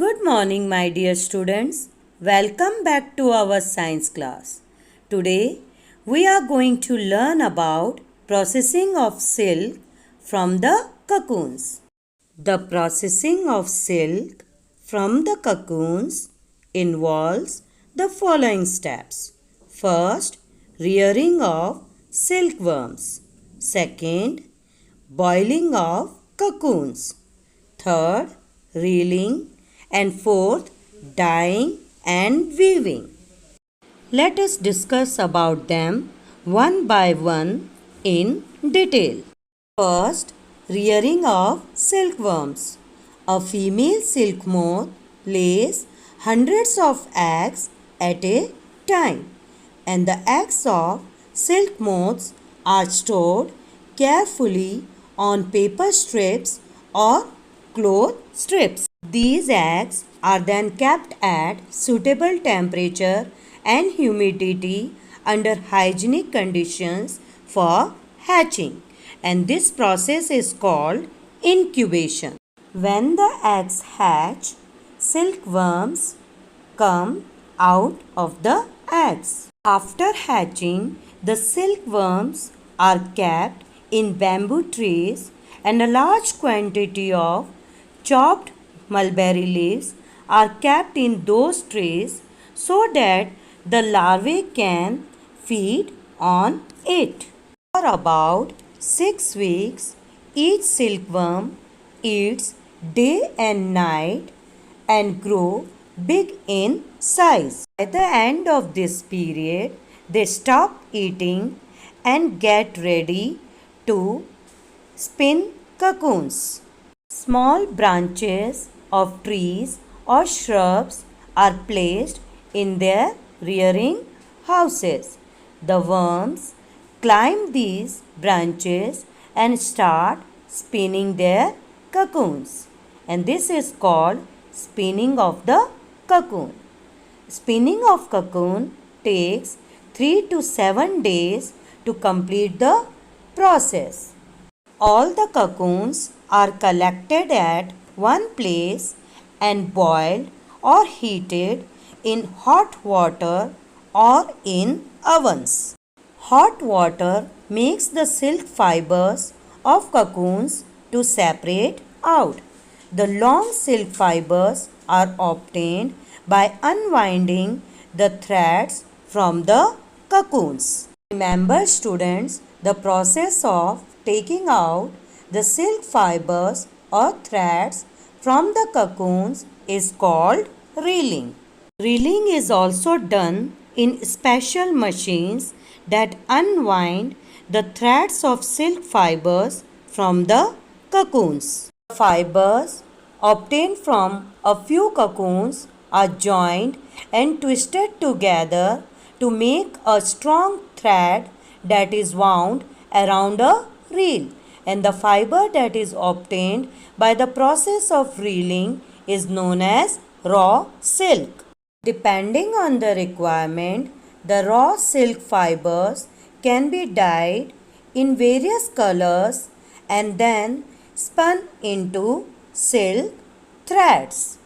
Good morning, my dear students. Welcome back to our science class. Today, we are going to learn about processing of silk from the cocoons. The processing of silk from the cocoons involves the following steps. First, rearing of silkworms. Second, boiling of cocoons. Third, reeling. And fourth, dyeing and weaving. Let us discuss about them one by one in detail. First, rearing of silkworms. A female silk moth lays hundreds of eggs at a time, and the eggs of silk moths are stored carefully on paper strips or cloth strips. These eggs are then kept at suitable temperature and humidity under hygienic conditions for hatching, and this process is called incubation. When the eggs hatch, silkworms come out of the eggs. After hatching, the silkworms are kept in bamboo trees, and a large quantity of chopped mulberry leaves are kept in those trees so that the larvae can feed on it. For about 6 weeks, each silkworm eats day and night and grow big in size. At the end of this period, they stop eating and get ready to spin cocoons. Small branches of trees or shrubs are placed in their rearing houses. The worms climb these branches and start spinning their cocoons, and this is called spinning of the cocoon. Spinning of cocoon takes 3 to 7 days to complete the process. All the cocoons are collected at one place and boiled or heated in hot water or in ovens. Hot water makes the silk fibers of cocoons to separate out. The long silk fibers are obtained by unwinding the threads from the cocoons. Remember, students, the process of taking out the silk fibers or threads from the cocoons is called reeling. Reeling is also done in special machines that unwind the threads of silk fibers from the cocoons. The fibers obtained from a few cocoons are joined and twisted together to make a strong thread that is wound around a reel, and the fiber that is obtained by the process of reeling is known as raw silk. Depending on the requirement, the raw silk fibers can be dyed in various colors and then spun into silk threads.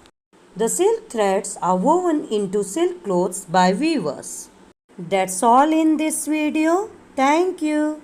The silk threads are woven into silk clothes by weavers. That's all in this video. Thank you.